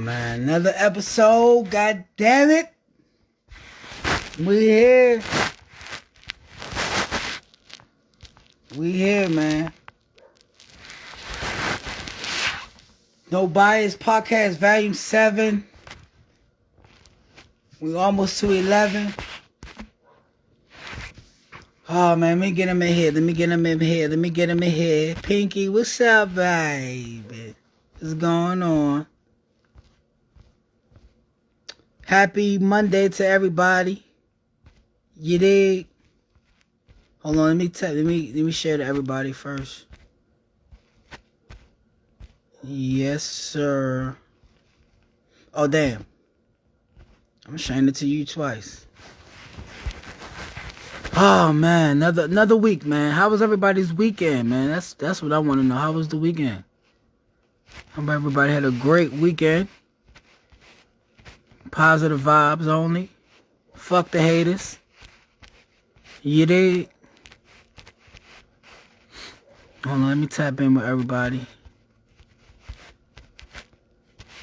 Man, another episode. God damn it. We here. We here, man. No Bias Podcast Volume 7. We almost to 11. Oh, man, let me get him in here. Pinky, what's up, baby? What's going on? Happy Monday to everybody. You dig? Hold on, let me share to everybody first. Yes, sir. Oh, damn. I'm sharing it to you twice. Oh, man, another week, man. How was everybody's weekend, man? That's what I want to know. How was the weekend? Hope everybody had a great weekend. Positive vibes only. Fuck the haters. You dig? Hold on, let me tap in with everybody.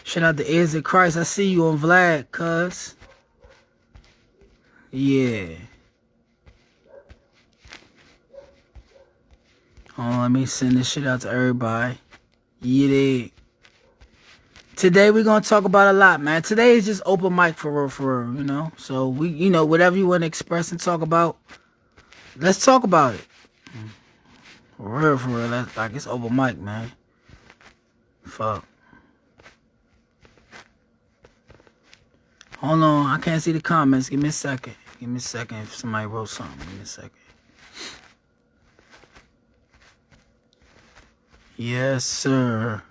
Shout out to Is It Christ. I see you on Vlad, cuz. Yeah. Hold on, let me send this shit out to everybody. You dig? Today we're gonna talk about a lot, man. Today is just open mic for real, you know. So we, whatever you want to express and talk about, let's talk about it. For real. That's like it's open mic, man. Fuck. Hold on, I can't see the comments. Give me a second. If somebody wrote something. Give me a second. Yes, sir.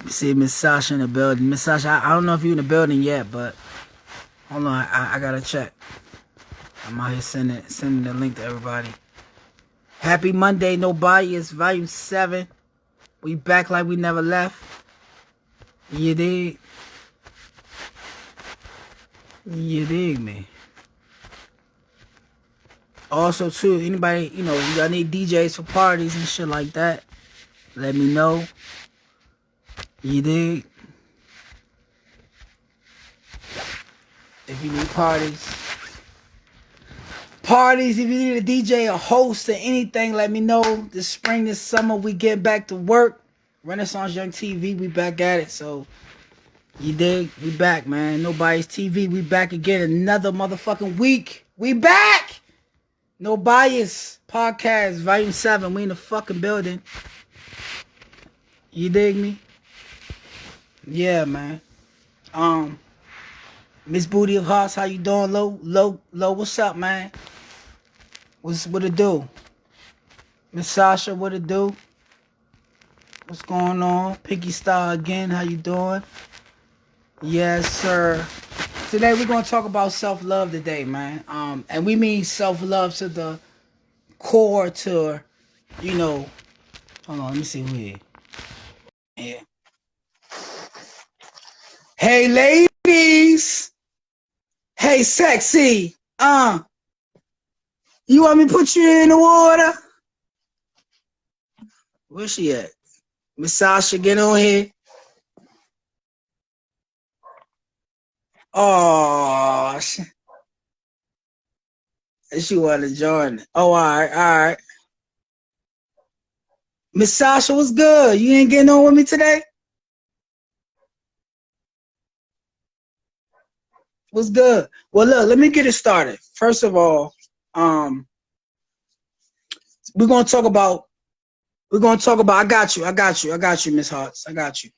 See Miss Sasha in the building. Miss Sasha, I don't know if you're in the building yet, but hold on, I gotta check. I'm out here sending the link to everybody. Happy Monday, No Bias, Volume 7. We back like we never left. You dig? You dig me? Also, too, anybody, y'all need DJs for parties and shit like that, let me know. You dig? If you need parties, if you need a DJ, a host, or anything, let me know. This spring, this summer, we get back to work. Renaissance Young TV, we back at it. So, you dig? We back, man. No Bias TV, we back again. Another motherfucking week. We back! No Bias Podcast, Volume 7. We in the fucking building. You dig me? Yeah, man. Miss Booty of Hearts, how you doing? Low, what's up, man? What it do? Miss Sasha, what it do? What's going on? Pinky Star again, how you doing? Yes, sir. Today we're gonna talk about self-love today, man. And we mean self-love to the core, to, hold on, let me see who here. Yeah. Hey, ladies. Hey, sexy. You want me to put you in the water? Where's she at? Miss Sasha, get on here. Oh, she want to join. Oh, all right. Miss Sasha, what's good? You ain't getting on with me today? What's good? Well, look, let me get it started. First of all, we're gonna talk about. I got you, Miss Hearts. I got you.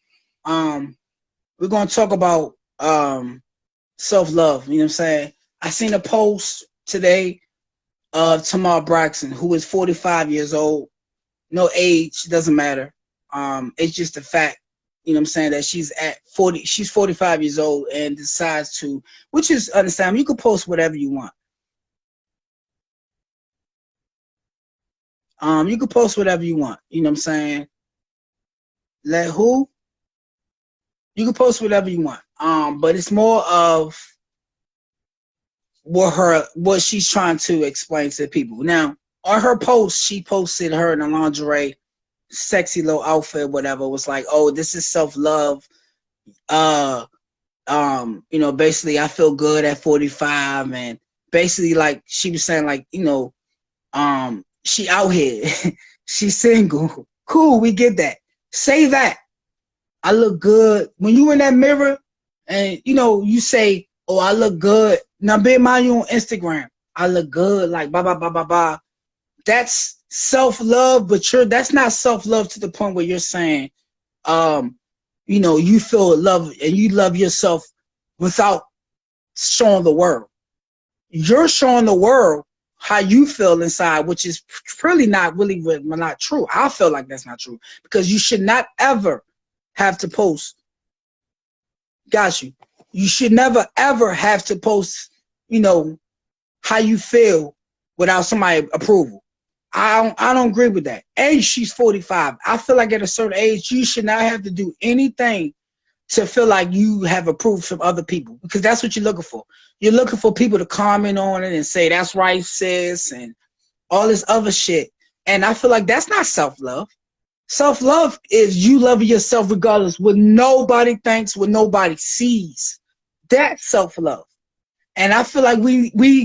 We're gonna talk about self-love. You know what I'm saying? I seen a post today of Tamar Braxton, who is 45 years old. No age, doesn't matter. It's just a fact. You know what I'm saying, that she's 45 years old and decides to, which is understandable. You can post whatever you want. You can post whatever you want. You know what I'm saying? Let who? You can post whatever you want. But it's more of what she's trying to explain to people. Now, on her post, she posted her in a lingerie, sexy little outfit, whatever. It was like, oh, this is self love. Uh, basically, I feel good at 45, and basically, like she was saying, like, she out here, she's single. Cool, we get that. Say that. I look good when you in that mirror, and you say, "Oh, I look good." Now, bear in mind you on Instagram. I look good, like blah blah blah blah blah. That's self love, but that's not self love to the point where you're saying, um, you feel love and you love yourself without showing the world. You're showing the world how you feel inside, which is really not true. I feel like that's not true because you should not ever have to post. Got you. You should never ever have to post, how you feel without somebody approval. I don't agree with that. And she's 45. I feel like at a certain age, you should not have to do anything to feel like you have approved from other people because that's what you're looking for. You're looking for people to comment on it and say, that's right, sis, and all this other shit. And I feel like that's not self-love. Self-love is you loving yourself regardless what nobody thinks, what nobody sees. That's self-love. And I feel like we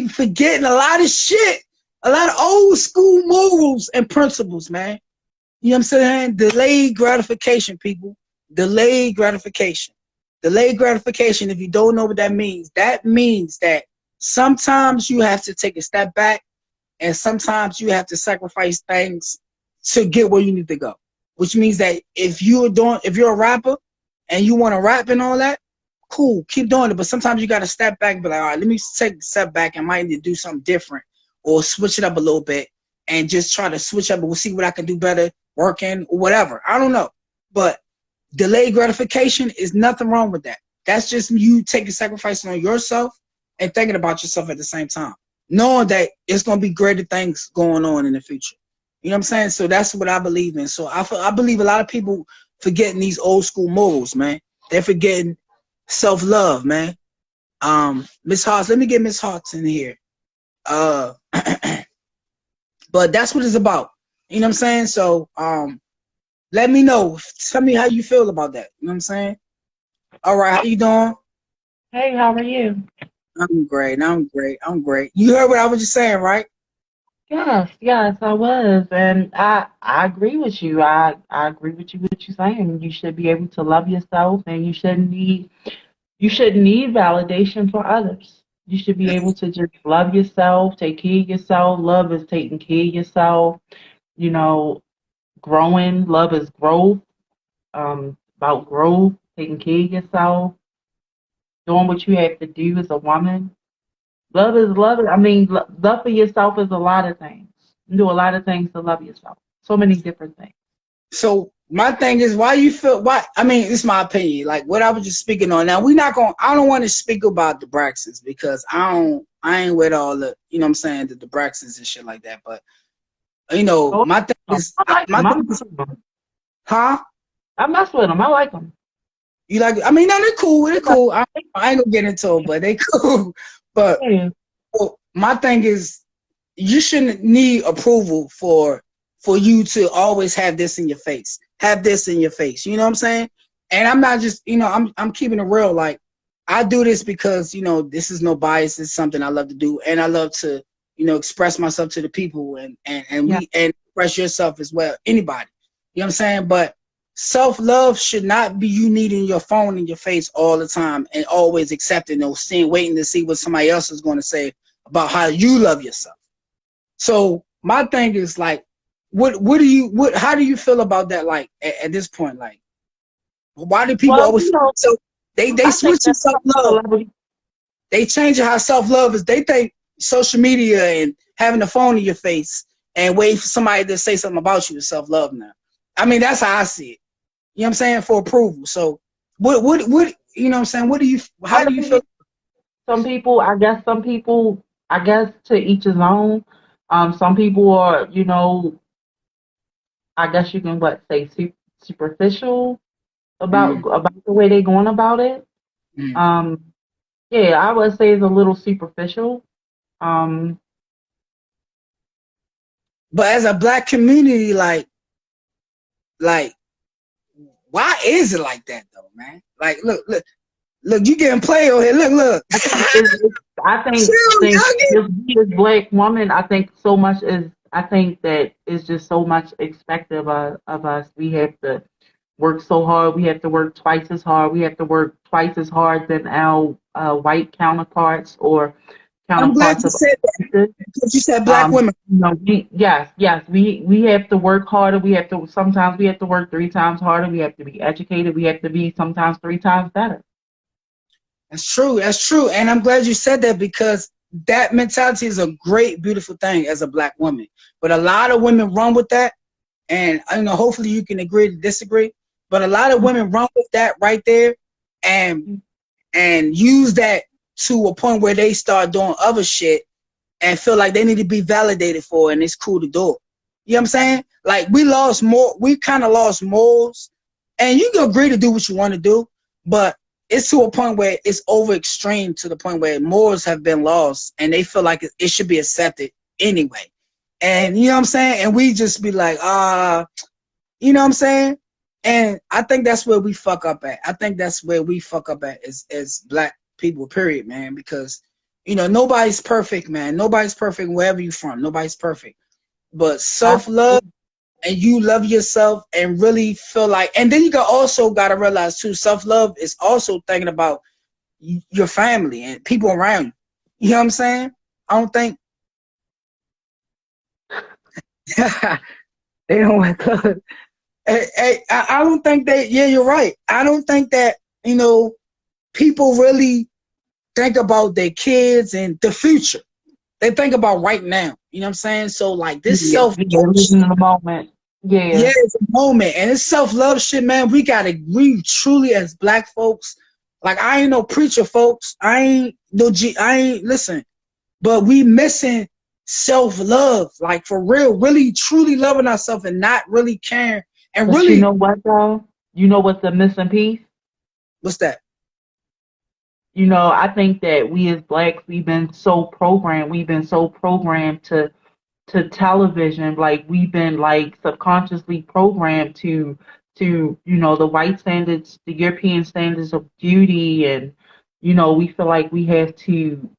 forgetting a lot of shit, a lot of old school morals and principles, man. You know what I'm saying? Delayed gratification, people. Delayed gratification. Delayed gratification, if you don't know what that means that sometimes you have to take a step back and sometimes you have to sacrifice things to get where you need to go. Which means that if you're a rapper and you want to rap and all that, cool, keep doing it. But sometimes you got to step back and be like, all right, let me take a step back and might need to do something different or switch it up a little bit and just try to switch up and we'll see what I can do better working or whatever. I don't know. But delayed gratification is nothing wrong with that. That's just you taking sacrifice on yourself and thinking about yourself at the same time, knowing that it's going to be greater things going on in the future. You know what I'm saying? So that's what I believe in. So I believe a lot of people forgetting these old school morals, man. They're forgetting self-love, man. Miss Harts, let me get Miss Harts in here. But that's what it's about. You know what I'm saying? So let me know. Tell me how you feel about that. You know what I'm saying? All right, how you doing? Hey, how are you? I'm great. I'm great. You heard what I was just saying, right? Yes, yes, I was, and I agree with you. I agree with you what you're saying. You should be able to love yourself, and you shouldn't need validation for others. You should be able to just love yourself, take care of yourself. Love is taking care of yourself. You know, growing. Love is growth. About growth, taking care of yourself, doing what you have to do as a woman. Love is love. I mean, love for yourself is a lot of things. You do a lot of things to love yourself. So many different things. So my thing is, why you feel? Why? I mean, it's my opinion. Like what I was just speaking on. Now we're not going. I don't want to speak about the Braxtons because I don't. I ain't with all the. You know what I'm saying? The Braxtons and shit like that. But Oh, my thing I is, like my them. I thing mess is, with them. huh? I mess with them. I like them. You like? I mean, no, they're cool. They're cool. I ain't gonna get into them, but they cool. But Yeah. well, my thing is, you shouldn't need approval for you to always have this in your face. Have this in your face. You know what I'm saying? And I'm not just, I'm keeping it real. Like I do this because, this is no bias. It's something I love to do. And I love to, express myself to the people Yeah. and express yourself as well. Anybody. You know what I'm saying? But self-love should not be you needing your phone in your face all the time and always accepting or seeing, waiting to see what somebody else is going to say about how you love yourself. So my thing is like, how do you feel about that? Like at this point, like, why do people Well, always so they I think switch to that's self love? celebrity. They change how self love is. They think social media and having the phone in your face and waiting for somebody to say something about you is self love now. I mean, that's how I see it. You know what I'm saying? For approval. So what you know what I'm saying? I How do you mean, feel? I guess to each his own. Some people are, I guess you can say superficial about Mm, about the way they're going about it. mm, Um, yeah, I would say it's a little superficial. Um, But as a black community, like, why is it like that though, man? Like, look, you getting played over here. Look. I think I Chill, think youngin. just we as black women, I think so much is I think that it's just so much expected of us. We have to work so hard. We have to work twice as hard. We have to work twice as hard than our white counterparts or I'm glad counterparts you of said that other races. because you said black women. Yes, we have to work harder. We have to sometimes we have to work 3 times harder. We have to be educated. We have to be sometimes 3 times better. That's true. That's true. And I'm glad you said that because that mentality is a great, beautiful thing as a black woman. But a lot of women run with that. And hopefully you can agree to disagree. But a lot of women run with that right there and use that to a point where they start doing other shit and feel like they need to be validated for it and it's cool to do it. You know what I'm saying? Like we kind of lost morals. And you can agree to do what you want to do, but it's to a point where it's over extreme to the point where morals have been lost and they feel like it should be accepted anyway. And you know what I'm saying? And we just be like, you know what I'm saying? And I think that's where we fuck up at. I think that's where we fuck up at as black people, period, man. Because, nobody's perfect, man. Nobody's perfect wherever you're from. Nobody's perfect. But self-love and you love yourself and really feel like, and then you also got to realize too, self-love is also thinking about your family and people around you. You know what I'm saying? I don't think they don't want to. I don't think that. Yeah, you're right. I don't think that people really think about their kids and the future. They think about right now. You know what I'm saying? So like this Yeah, living in the moment. yeah, Yeah. it's a moment, and it's self-love shit, man. We truly as black folks, like I ain't no preacher, folks. I ain't listen, but we missing self-love, like for real, really truly loving ourselves and not really caring. And But you really, know what though? You know what's the missing piece? what's that? I think that we as blacks, we've been so programmed. We've been so programmed to television. Like we've been like subconsciously programmed to the white standards, the European standards of beauty, and we feel like we have to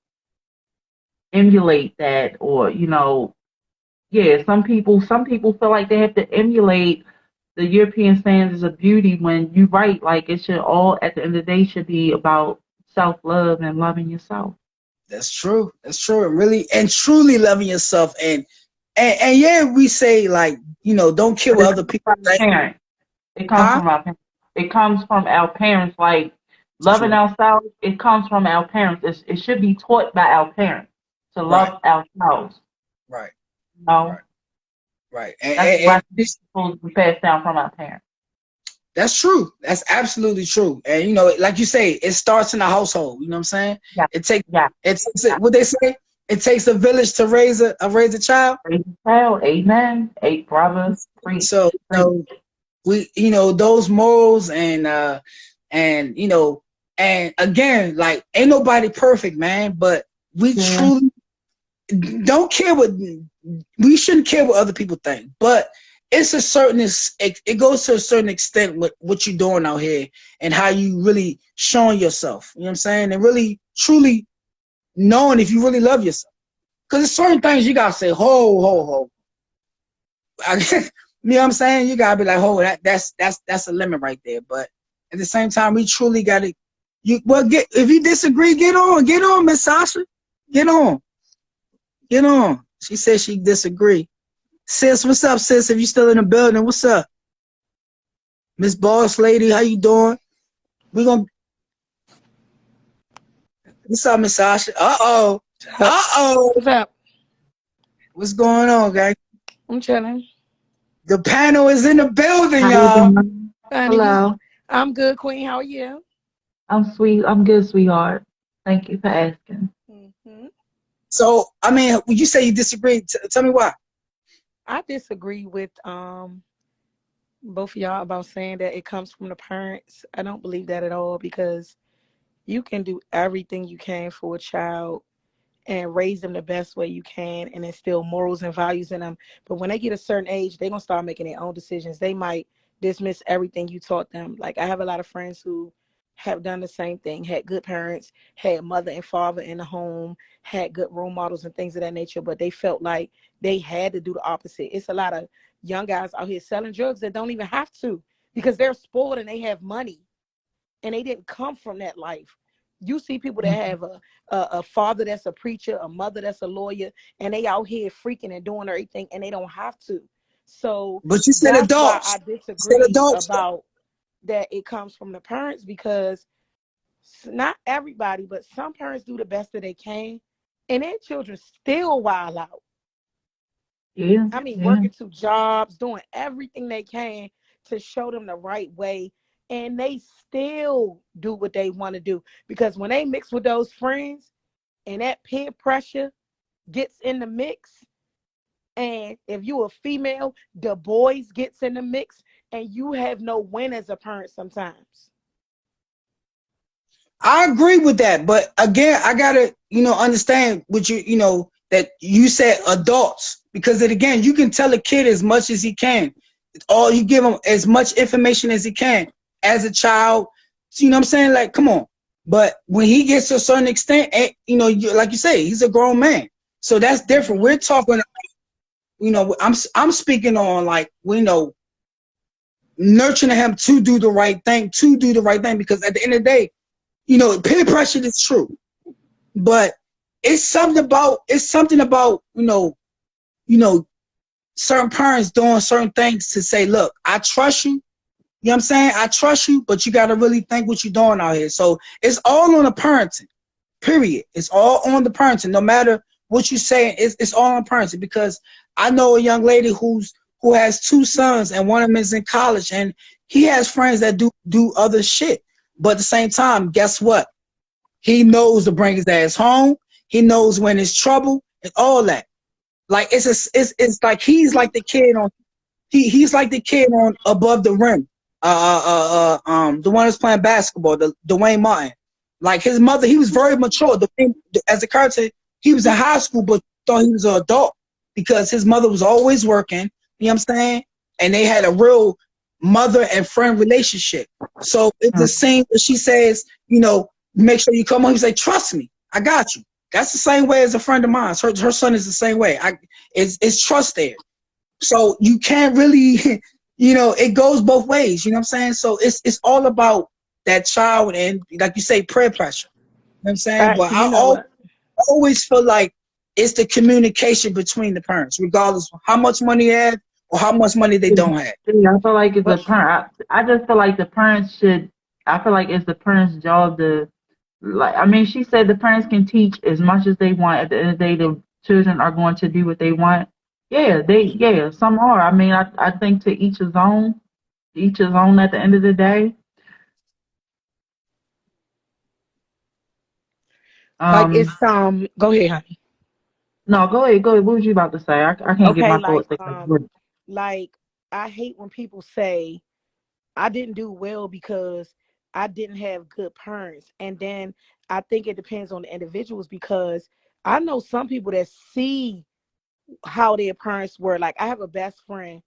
emulate that, or yeah, some people feel like they have to emulate the European standards of beauty when you right, like it should all at the end of the day should be about self love and loving yourself. That's true. That's true. And really and truly loving yourself and yeah, we say like don't care But what it other comes people from the think, parents. It comes huh? from our parents. It comes from our parents. Like It's loving true. ourselves, it comes from our parents. It should be taught by our parents to Right. love ourselves. Right. You know, Right. Right. that's the And lesson supposed to be passed down from our parents. that's true. That's absolutely true. And like you say, it starts in the household. You know what I'm saying? Yeah, It takes yeah. what they say. It takes a village to raise a child. Praise the child. Amen. Eight brother. Preach. So Preach. we those morals and and again, like ain't nobody perfect, man. But we Yeah. truly don't care what we shouldn't care what other people think. But it's a certain it goes to a certain extent what you're doing out here and how you really showing yourself. You know what I'm saying? And really truly knowing if you really love yourself. Because there's certain things you gotta say, ho. You know what I'm saying? You gotta be like, oh, that's a limit right there. But at the same time, we truly gotta get if you disagree, get on, Miss Sasha. Get on. Get on. She said she disagree. Sis, what's up, sis? If you still in the building, what's up? Miss Boss Lady, how you doing? We gonna what's up, Miss Sasha? Uh-oh. Uh-oh. What's up? What's going on, guys? I'm chilling. The panel is in the building, How you y'all. doing? Honey, Hello. I'm good, Queen. How are you? I'm sweet. I'm good, sweetheart. Thank you for asking. So, I mean, when you say you disagree, tell me why. I disagree with both of y'all about saying that it comes from the parents. I don't believe that at all because you can do everything you can for a child and raise them the best way you can and instill morals and values in them. But when they get a certain age, they're going to start making their own decisions. They might dismiss everything you taught them. Like I have a lot of friends who have done the same thing, had good parents, had mother and father in the home, had good role models and things of that nature, but they felt like they had to do the opposite. It's a lot of young guys out here selling drugs that don't even have to because they're spoiled and they have money and they didn't come from that life. You see people that have a father that's a preacher, a mother that's a lawyer, and they out here freaking and doing everything and they don't have to. So But you said that's why adults. I You said disagree adults. about that it comes from the parents, because not everybody, but some parents do the best that they can, and their children still wild out. Yeah, I mean, yeah. working two jobs, doing everything they can to show them the right way, and they still do what they want to do. Because when they mix with those friends and that peer pressure gets in the mix, and if you a female, the boys gets in the mix, and you have no win as a parent sometimes. I agree with that, but again, I gotta, understand what that you said adults, because again, you can tell a kid as much as he can. All you give him as much information as he can as a child. So, you know what I'm saying? Like, come on. But when he gets to a certain extent, like you say, he's a grown man. So that's different. We're talking, I'm speaking on like, nurturing him to do the right thing, because at the end of the day, peer pressure is true, but it's something about certain parents doing certain things to say, look, I trust you. You know what I'm saying? I trust you, but you got to really think what you're doing out here. So it's all on the parenting, period. It's all on the parenting. No matter what you say, it's all on parenting, because I know a young lady who has two sons, and one of them is in college, and he has friends that do other shit. But at the same time, guess what? He knows to bring his ass home. He knows when it's trouble and all that. Like it's like he's like the kid on he's like the kid on Above the Rim. The one that's playing basketball, the Dwayne Martin. Like his mother, he was very mature. As a character, he was in high school, but thought he was an adult because his mother was always working. You know what I'm saying? And they had a real mother and friend relationship. So it's the same. She says, make sure you come home. He's like, trust me, I got you. That's the same way as a friend of mine. Her son is the same way. It's trust there. So you can't really, it goes both ways. You know what I'm saying? So it's all about that child and, like you say, peer pressure. You know what I'm saying? But You know what? always feel like it's the communication between the parents, regardless of how much money they have or how much money they don't have. Yeah, I feel like it's But the parent. I just feel like the parents should. I feel like it's the parents' job to, like. I mean, she said the parents can teach as much as they want. At the end of the day, the children are going to do what they want. Yeah, some are. I mean, I think to each his own. Each his own. At the end of the day. like it's Um. go ahead, honey. No, go ahead. Go ahead. What was you about to say? I can't get Okay, my thoughts together. like I hate when people say I didn't do well because I didn't have good parents. And then I think it depends on the individuals, because I know some people that see how their parents were. Like I have a best friend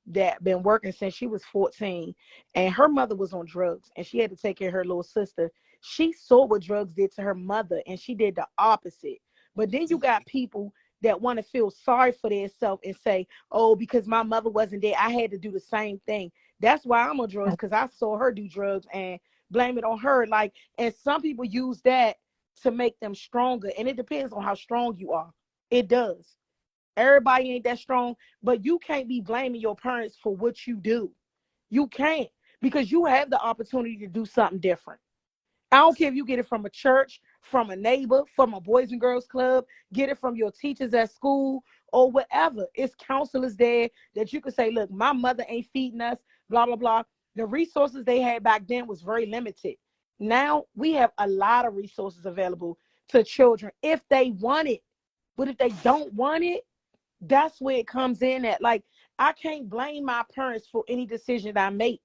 that been working since she was 14, and her mother was on drugs and she had to take care of her little sister. She saw what drugs did to her mother and she did the opposite. But then you got people that want to feel sorry for themselves and say, oh, because my mother wasn't there, I had to do the same thing. That's why I'm on drugs, because I saw her do drugs and blame it on her. Like, and some people use that to make them stronger, and it depends on how strong you are. It does. Everybody ain't that strong, but you can't be blaming your parents for what you do. You can't, because you have the opportunity to do something different. I don't care if you get it from a church, from a neighbor, from a Boys and Girls Club, get it from your teachers at school or whatever. It's counselors there that you can say, look, my mother ain't feeding us, blah, blah, blah. The resources they had back then was very limited. Now we have a lot of resources available to children if they want it. But if they don't want it, that's where it comes in at. Like, I can't blame my parents for any decision that I make.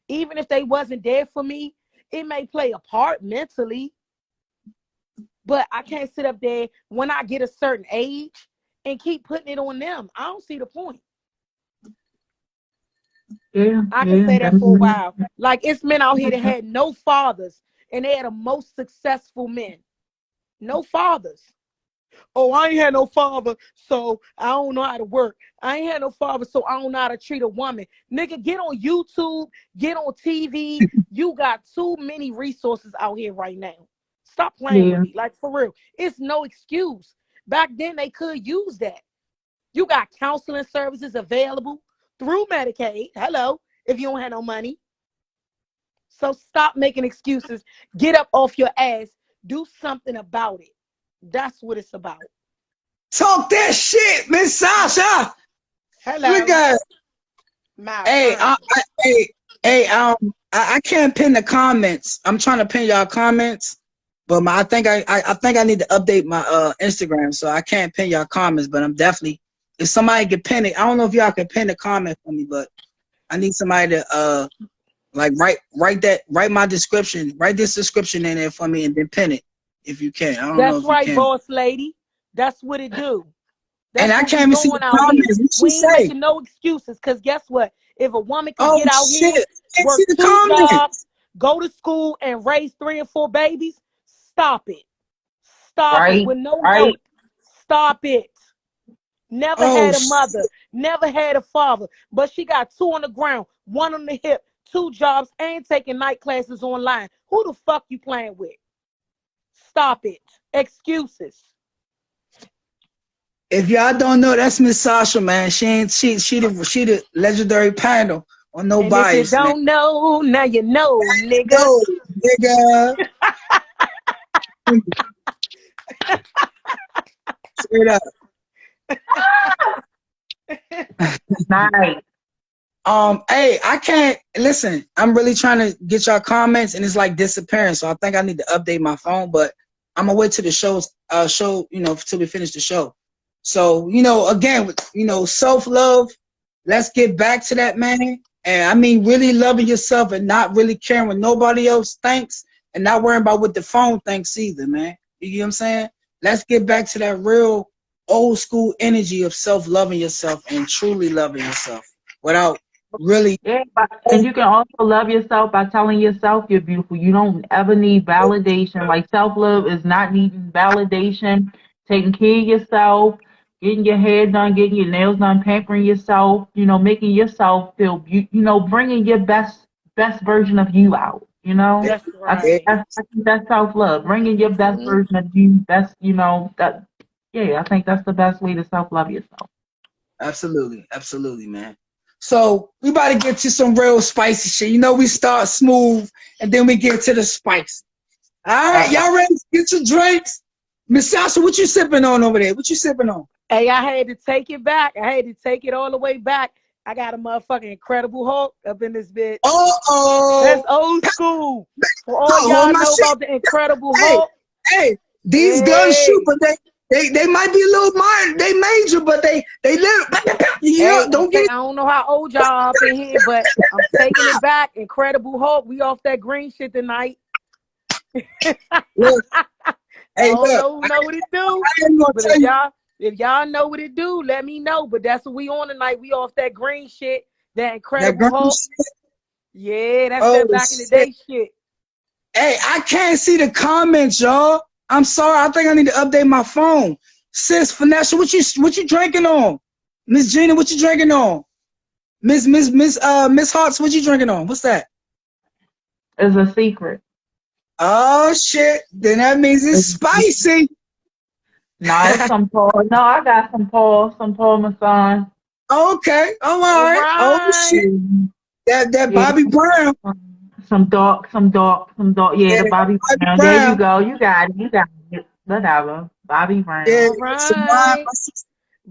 Even if they wasn't there for me, it may play a part mentally, But I can't sit up there when I get a certain age and keep putting it on them. I don't see the point. Yeah, I can yeah, say that for a definitely. while. Like it's men out here that had no fathers and they are the most successful men. No fathers. Oh, I ain't had no father, so I don't know how to work. I ain't had no father, so I don't know how to treat a woman. Nigga, get on YouTube, get on TV. You got too many resources out here right now. Stop playing with Yeah, me. Like, for real. It's no excuse. Back then, they could use that. You got counseling services available through Medicaid. Hello, if you don't have no money. So stop making excuses. Get up off your ass. Do something about it. That's what it's about. Talk that shit, Miss Sasha. Look Hello, at it. my Hey, friend. I can't pin the comments. I'm trying to pin y'all comments, but I think I think I need to update my Instagram, so I can't pin y'all comments. But I'm definitely, if somebody can pin it, I don't know if y'all can pin the comment for me, but I need somebody to like write my description, write this description in there for me, and then pin it if you can. I don't know That's if you right, can. boss lady. That's what it do. And That's I what can't we even see the doing out here. comments. What she We ain't say? making no excuses. Because guess what? If a woman can Oh get out shit! here, I can't work see the 2 jobs, comments. go to school, and raise 3 and 4 babies, stop it. Stop it right, with no right. help. Stop it. Never Oh had a shit! mother, never had a father, but she got 2 on the ground, 1 on the hip, 2 jobs, and taking night classes online. Who the fuck you playing with? Stop it. Excuses. If y'all don't know, that's Miss Sasha, man. She the legendary panel on No And if you Bias, man. don't know, now you know, nigga. No, nigga. Straight up. Nice. Hey, I can't listen. I'm really trying to get y'all comments, and it's like disappearing. So I think I need to update my phone. But I'm gonna wait till the show, till we finish the show. So again, self love. Let's get back to that, man. And I mean, really loving yourself and not really caring what nobody else thinks, and not worrying about what the phone thinks either, man. You get what I'm saying? Let's get back to that real old school energy of self loving yourself and truly loving yourself without really. Yeah, and you can also love yourself by telling yourself you're beautiful. You don't ever need validation. Like self-love is not needing validation. Taking care of yourself, getting your hair done, getting your nails done, pampering yourself. Making yourself feel bringing your best version of you out. That's I think right. that's self-love. Bringing your best Mhm. version of you. Best. That. Yeah, I think that's the best way to self-love yourself. Absolutely, absolutely, man. So we about to get to some real spicy shit. We start smooth and then we get to the spice. All right, Uh-oh. y'all ready to get your drinks? Miss Sasha, what you sipping on over there? What you sipping on? Hey, I had to take it back. I had to take it all the way back. I got a motherfucking Incredible Hulk up in this bitch. That's Uh-oh. old school. For all Hold y'all my know shit. about the Incredible Hey, Hulk, hey, these guns shoot, hey, but they might be a little minor. They major, but they little. hey, Don't I get don't know how old y'all up in here, but I'm taking it back. Incredible Hulk. We off that green shit tonight. look. I Hey, don't look. know what it do, I ain't gonna but tell you if y'all know what it do, let me know. But that's what we on tonight. We off that green shit, that that Incredible gun Hulk. shit. Yeah, that's Oh that back in the shit. day shit. Hey, I can't see the comments, y'all. I'm sorry. I think I need to update my phone. Sis Vanessa, what you drinking on? Miss Gina, what you drinking on? Miss Hearts, what you drinking on? What's that? It's a secret. Oh shit. Then that means it's spicy. No, it's some Paul. No, I got some Paul Masson. Okay. Oh, All all right. Oh right. shit. That Yeah, Bobby Brown. some dark. Yeah, Yeah, the Bobby Bobby Brown. There you Brown. go. You got it. You got it. Whatever. Bobby Yeah. Brown. All So right.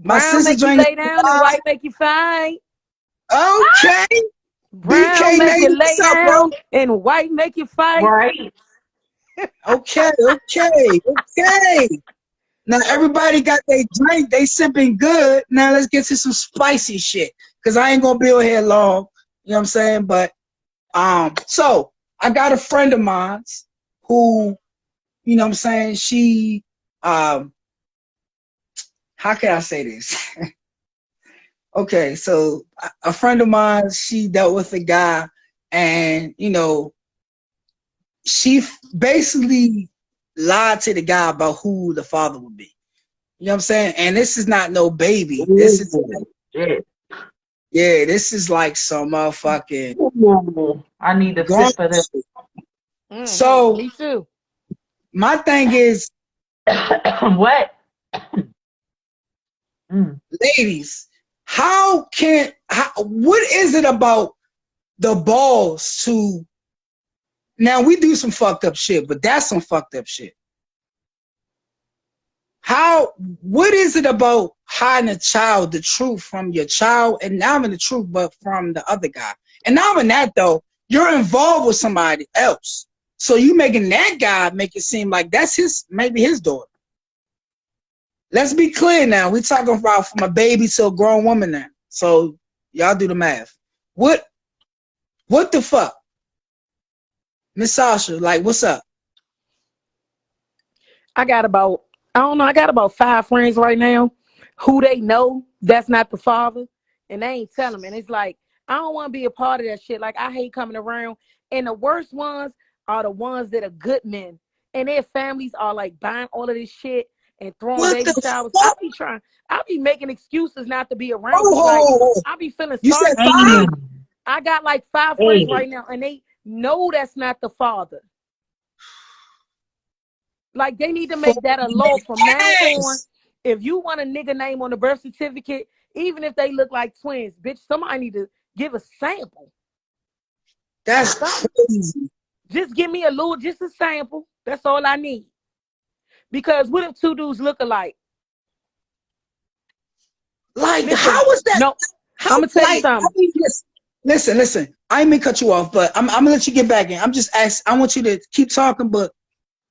my Brown sister make you drinking lay down and white make you fine. okay. Brown BK make you Navy, lay what's up, bro? down and white make you fight. Right. Okay. Now everybody got their drink, they sipping good. Now let's get to some spicy shit. Cause I ain't gonna be on here long. You know what I'm saying? But so I got a friend of mine who, you know what I'm saying? She, how can I say this? Okay, so a friend of mine, she dealt with a guy, and you know, she basically lied to the guy about who the father would be. You know what I'm saying? And this is not no baby. This is Shit. yeah, this is like some motherfucking Ooh, I need a grown sip of this. shit. Mm-hmm. So Me too. my thing is, What? Mm. ladies, what is it about the balls to now we do some fucked up shit, but that's some fucked up shit. What is it about hiding a child, the truth from your child, and not even the truth, but from the other guy? And not even that though, you're involved with somebody else. So you making that guy make it seem like that's maybe his daughter. Let's be clear now. We're talking about from a baby to a grown woman now. So y'all do the math. What the fuck? Miss Sasha, like, what's up? I got about 5 friends right now who they know that's not the father, and they ain't telling them. And it's like, I don't want to be a part of that shit. Like, I hate coming around. And the worst ones are the ones that are good men. And their families are like buying all of this shit and throwing What baby the showers. fuck? I be making excuses not to be around you. Like, Oh, I be feeling you sorry said for five? them. I got like 5 friends right now, and they know that's not the father. Like, they need to make that a law from now on. If you want a nigga name on the birth certificate, even if they look like twins, bitch, somebody need to give a sample. That's crazy. Just give me just a sample. That's all I need. Because what if 2 dudes look alike? Like, Listen, how is that? No, How, I'm gonna tell you something. I mean, listen. I ain't mean to cut you off, but I'm gonna let you get back in. I'm just asking. I want you to keep talking, but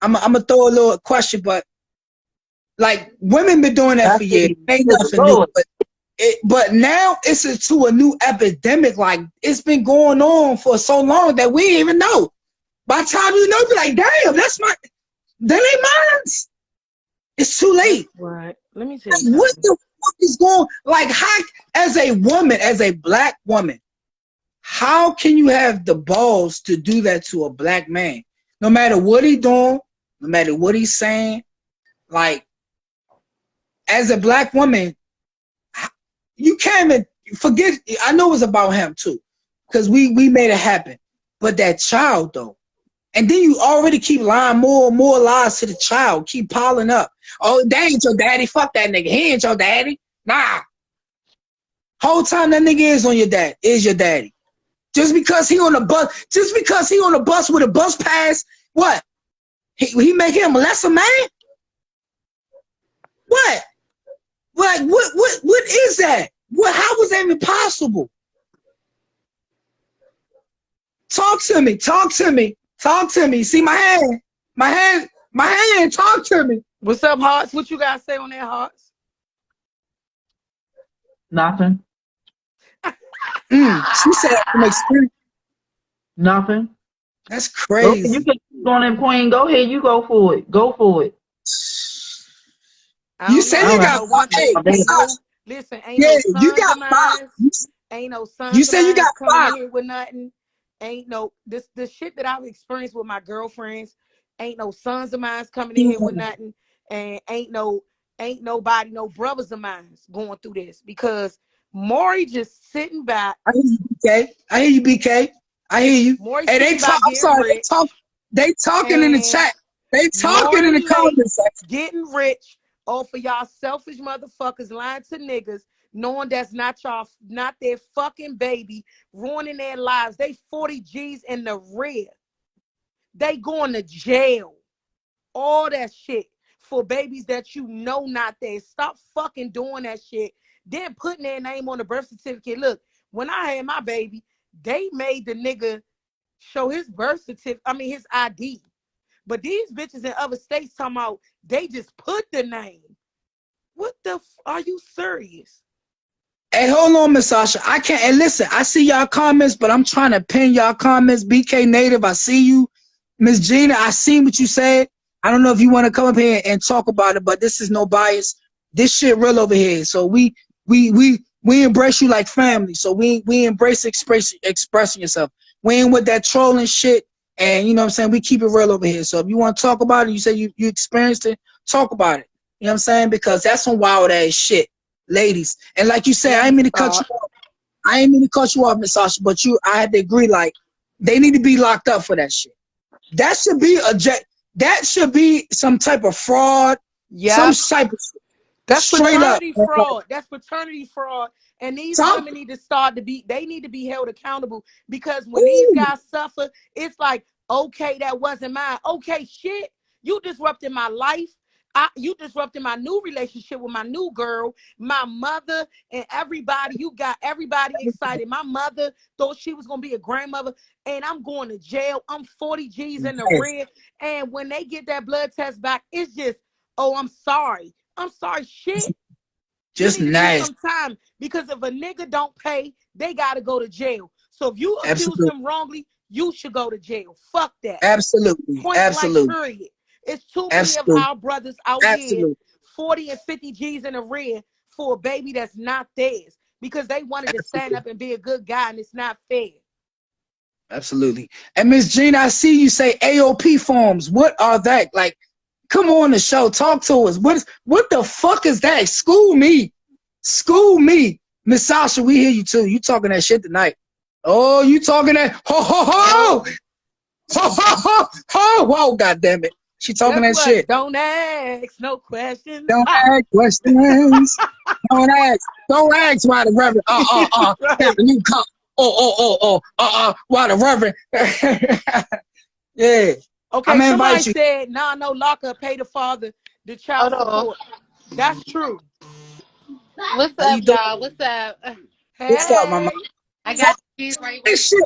I'm gonna throw a little question. But like, women been doing that for years. Ain't nothing new. But now to a new epidemic. Like, it's been going on for so long that we didn't even know. By the time you know, be like, damn, that ain't mine. It's too late. Right. Let me tell you something. What the fuck is going? Like, how, as a woman, as a black woman, how can you have the balls to do that to a black man? No matter what he doing, no matter what he's saying, like, as a black woman, you can't even forget. I know it's about him too, because we made it happen. But that child though, and then you already keep lying more and more lies to the child, keep piling up. Oh, that ain't your daddy. Fuck that nigga. He ain't your daddy. Nah. Whole time that nigga is your daddy. Just because he on the bus with a bus pass, what? He make him a lesser man? What? Like, what is that? How was that even possible? Talk to me. See my hand, talk to me. What's up, Hearts? What you guys say on that, Hearts? Nothing. She said from experience. Nothing. That's crazy. You can keep on that point. Go ahead. You go for it. You say you got 5. Hey, listen, ain't no sons you got of mine. 5. Ain't no sons. You say you got 5 here with nothing. Ain't no the shit that I've experienced with my girlfriends. Ain't no sons of mine coming in here with nothing, and ain't nobody, no brothers of mine going through this because Maury just sitting back. I hear you, BK. I hear you. Maury Hey, they talk. I'm sorry. They talking in the chat. They talking in the comments section. Getting rich off of y'all selfish motherfuckers lying to niggas, knowing that's not their fucking baby, ruining their lives. They 40 G's in the rear. They going to jail. All that shit for babies that you know not there. Stop fucking doing that shit. Then putting their name on the birth certificate. Look, when I had my baby, they made the nigga show his birth certificate, his ID. But these bitches in other states talking about they just put the name. What the are you serious? Hey, hold on, Miss Sasha. I can't. And listen, I see y'all comments, but I'm trying to pin y'all comments. BK Native, I see you. Miss Gina, I seen what you said. I don't know if you want to come up here and talk about it, but this is no bias. This shit real over here. So we embrace you like family. So we embrace expressing yourself. We ain't with that trolling shit. And you know what I'm saying? We keep it real over here. So if you want to talk about it, you say you experienced it, talk about it. You know what I'm saying? Because that's some wild ass shit, ladies. And like you said, I ain't mean to cut you off. I ain't mean to cut you off, Miss Sasha, but I had to agree, like, they need to be locked up for that shit. That should be some type of fraud. Yeah. Some type of That's straight up paternity fraud. That's paternity fraud. And these women need to they need to be held accountable, because when these guys suffer, it's like, okay, that wasn't mine. Okay, shit, you disrupted my life. You disrupted my new relationship with my new girl, my mother, and everybody. You got everybody excited. My mother thought she was going to be a grandmother, and I'm going to jail. I'm 40 G's in the red. And when they get that blood test back, it's just, oh, I'm sorry. I'm sorry, shit. Just nice. Some time, because if a nigga don't pay, they got to go to jail. So if you accuse them wrongly, you should go to jail. Fuck that. Absolutely. Point blank, period. It's too many of our brothers out here, 40 and 50 G's in the red for a baby that's not theirs, because they wanted to stand up and be a good guy, and it's not fair. Absolutely. And Miss Jean, I see you say AOP forms. What are that? Like, come on the show, talk to us. What the fuck is that? School me. Miss Sasha, we hear you too. You talking that shit tonight. Oh, you talking that ho ho ho ho ho ho ho. Whoa, god damn it. She talking that shit. Don't ask no questions. Don't ask questions. Don't ask why the Reverend got the new cup. Why the Reverend. Yeah. Okay, somebody said, nah, no, lock up, pay the father the child support. That's true. What's up, y'all? What's up? Hey. What's up, mama? I got these right here. Shit.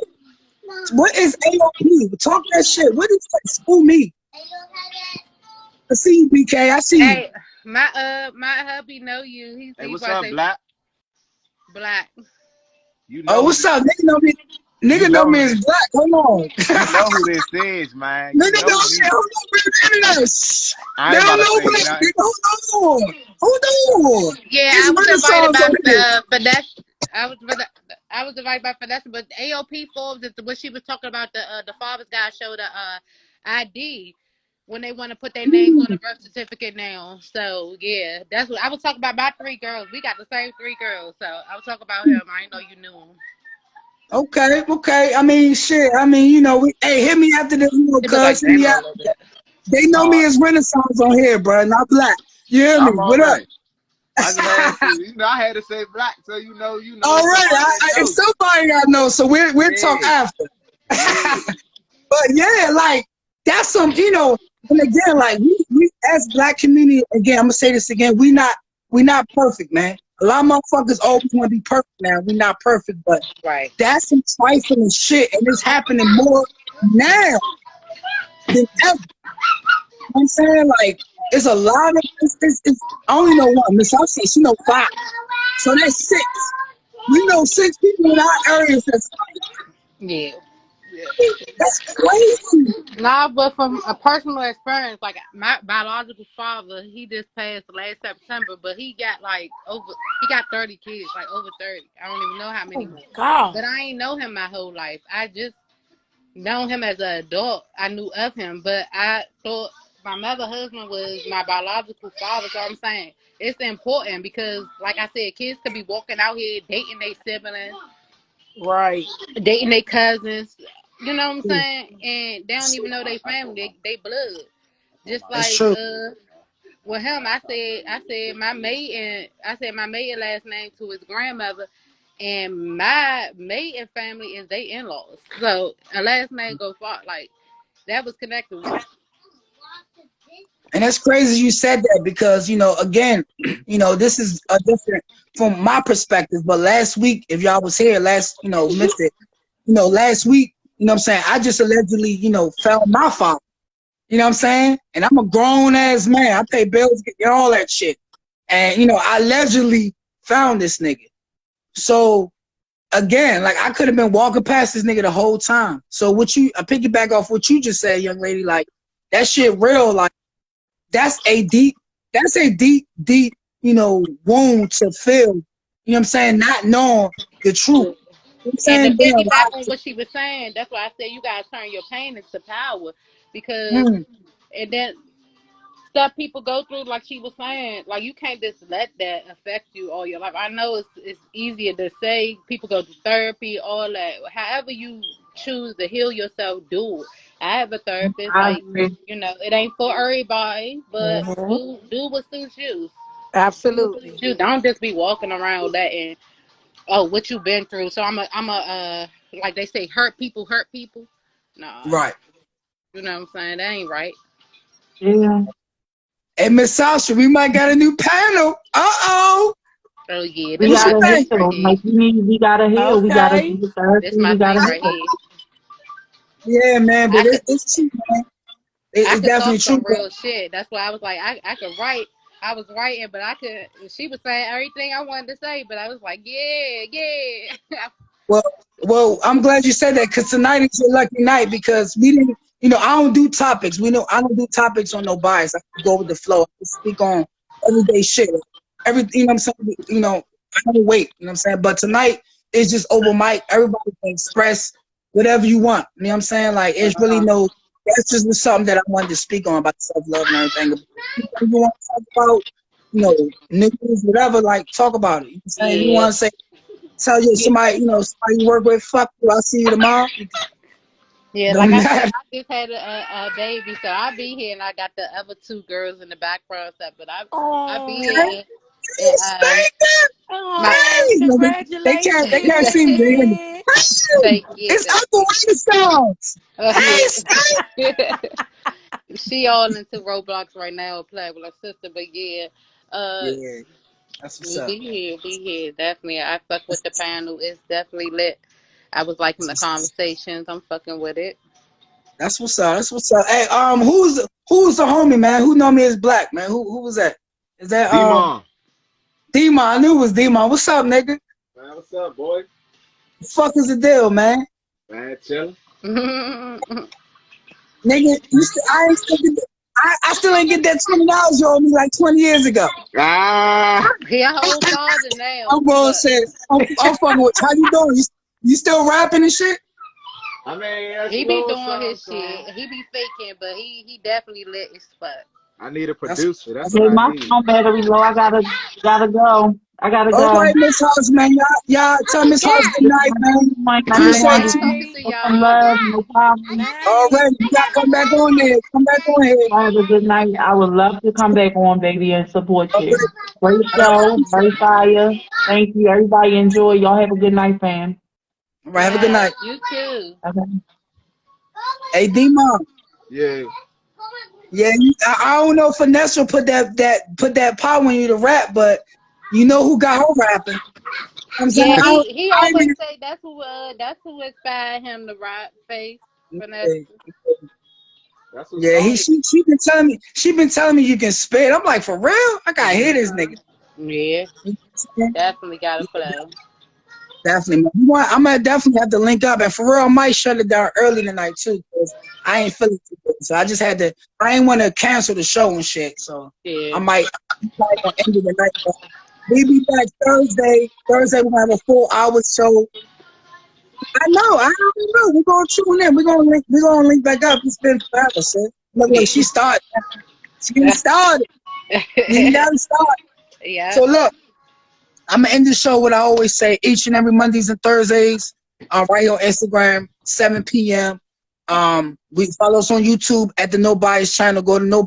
What is AOP? Talk that shit. What is that? School me. I see you, BK. I see you. Hey, my hubby know you. Hey, what's up, Black? Black. You know. Oh, what's up? Nigga know me. Nigga know me as Black. Hold on. You know who this is, man. Nigga know me. I ain't about to say nothing. Hold on. Yeah, I was invited by Finesse. I was invited by Finesse, but AOP Forbes is what she was talking about. The father's guy showed the ID when they want to put their names on the birth certificate now. So yeah, that's what I was talking about. My 3 girls, we got the same 3 girls. So I was talking about him. I didn't know you knew him. Okay. I mean, shit. I mean, you know, hit me after this, you know, cuz hit me out. They know me as Renaissance on here, bro, not Black. You hear me? What up? I had to say Black, so you know. All right, if somebody I know, so we'll talk after. But yeah, like that's some, you know, and again, like we as Black community, again, I'm gonna say this again, we not perfect, man. A lot of motherfuckers always want to be perfect now. We're not perfect, but that's some trifling shit, and it's happening more now than ever. You know what I'm saying? Like, it's a lot of it's I only know one. Miss Sasha, she know 5. So that's 6. We know 6 people in our areas that's yeah. That's crazy. Nah, but from a personal experience, like my biological father, he just passed last September, but he got 30 kids, like over 30. I don't even know how many. God. But I ain't know him my whole life. I just known him as an adult. I knew of him, but I thought my mother husband was my biological father. So I'm saying it's important because, like I said, kids could be walking out here dating their siblings, right? Dating their cousins. You know what I'm saying? And they don't even know their family, they blood. Just like with him, I said my maiden last name to his grandmother, and my maiden family is their in-laws. So a last name goes far. Like that was connected with it. And that's crazy you said that because, you know, again, you know, this is a different from my perspective. But last week, if y'all was here missed it, you know, last week, you know what I'm saying, I just allegedly, you know, found my father. You know what I'm saying? And I'm a grown ass man. I pay bills, get all that shit. And, you know, I allegedly found this nigga. So again, like I could have been walking past this nigga the whole time. So I piggyback off what you just said, young lady, like that shit real, like that's a deep, wound to feel. You know what I'm saying? Not knowing the truth. You know what I'm And to saying? Being piggyback on lied what she was saying, that's why I said you gotta turn your pain into power, to. because and then stuff people go through, like she was saying, like you can't just let that affect you all your life. I know it's easier to say people go to therapy, all that. However you choose to heal yourself, do it. I have a therapist, I like agree. it ain't for everybody, but Mhm. do what suits you. Do what suits Absolutely. you. Don't just be walking around with that and what you been through. So I'm a like they say, hurt people hurt people. Nah, Right. you know what I'm saying? That ain't right. Yeah. Hey, Miss Sasha, we might got a new panel. Uh-oh. Oh yeah, We this What my you gotta space think? right heal. here. Like we gotta heal. We gotta do Okay. the therapy. This my We gotta space right heal. here. Yeah, man, but I could it's true, man. I It's could talk definitely true. some real shit. That's why I was like, I could write. I was writing, but I could. She was saying everything I wanted to say, but I was like, yeah, yeah. Well, I'm glad you said that because tonight is your lucky night because we didn't, I don't do topics. I don't do topics on no bias. I go with the flow. I speak on everyday shit. Everything, you know what I'm saying? I don't wait, you know what I'm saying? But tonight is just over mic. Everybody can express whatever you want. You know what I'm saying? Like, it's really that's just something that I wanted to speak on about self-love and everything. If you want to talk about, news, whatever, like, talk about it. You know what I'm saying? If you Yeah, want to say, tell you somebody, somebody you work with, fuck you, I'll see you tomorrow. yeah. Like Don't I said, matter. I just had a baby, so I'll be here, and I got the other two girls in the background stuff. But I be Oh. here, and Thank them. my Oh, Hey, no, they can't see me. They hear me. congratulations. Hey, thank you, it's thank Uncle Renaissance. Hey, Spank. yeah. She all into Roblox right now, playing with her sister. But yeah, uh, Yeah, that's what's we up. be here, definitely. I fuck with the panel. It's definitely lit. I was liking the conversations. I'm fucking with it. That's what's up. That's what's up. Hey, who's the homie, man? Who know me as Black, man? Who was that? Is that D-Mon. D-Mon? I knew it was D-Mon. What's up, nigga? Man, what's up, boy? The fuck is the deal, man? Man, chilling. Nigga, I still ain't get that $20 you owed me like 20 years ago. Ah, He a whole father now, I'm going to but say, I'm fucking with you. How you doing? You still rapping and shit? I mean, that's he be little doing something, his shit. something. He be faking, but he definitely lit as fuck. I need a That's producer. That's what Okay, I my need. phone battery low. I gotta go. I gotta all go. right, Miss House, man. Y'all tell Miss House good This is night, my man. point. I just All right, Appreciate wanted nice to you. talking Night. to show some y'all. love. No problem. All Night. right, you gotta come back on there. Come back on here. Have a good night. I would love to come back on, baby, and support All you. right, Great all right, show. Great fire. Thank you. Everybody enjoy. Y'all have a good night, fam. all right, have a good Yeah, night. you too. Okay. Hey, D-Mom. Yeah. Yeah, I don't know if Finesse will put that power in you to rap, but you know who got her rapping. I'm saying Yeah, I don't, he I always ain't say that's who inspired him to rock face finesse. even, That's what yeah, started. she been telling me you can spit. I'm like, for real? I gotta hear this nigga. Yeah, You know what I'm saying? definitely got to Yeah, flow. definitely, man. I'm gonna definitely have to link up, and for real, I might shut it down early tonight too, because I ain't feeling too good. So I just had to. I ain't want to cancel the show and shit. So Yeah. I might probably gonna end it tonight. But we be back Thursday. Thursday we're gonna have a 4 hour show. I know. I don't know. We're gonna tune in. We're gonna link. We're gonna link back up. It's been forever, sis. Look, she started. She getting started. You never start. Yeah. So look. I'm gonna end the show what I always say each and every Mondays and Thursdays, right here on Instagram, 7 p.m. We follow us on YouTube at the No Bias channel. Go to No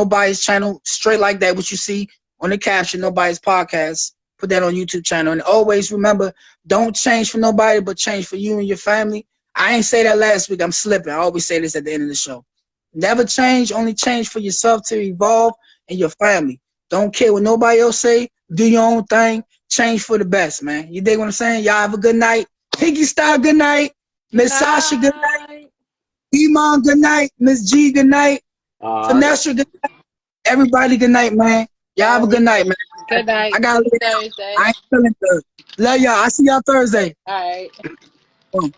Bias channel, straight like that. What you see on the caption, No Bias podcast. Put that on YouTube channel. And always remember, don't change for nobody, but change for you and your family. I ain't say that last week. I'm slipping. I always say this at the end of the show. Never change. Only change for yourself to evolve and your family. Don't care what nobody else say. Do your own thing. Change for the best, man. You dig what I'm saying? Y'all have a good night. Piggy Style, good night. Good Miss Sasha, good night. night. Iman, good night. Miss G, good night. All right. Vanessa, good night. Everybody, good night, man. Y'all have a good night, man. Good night. I got See to you leave. Thursday. I ain't feeling good. Love y'all. I see y'all Thursday. All right. Boom.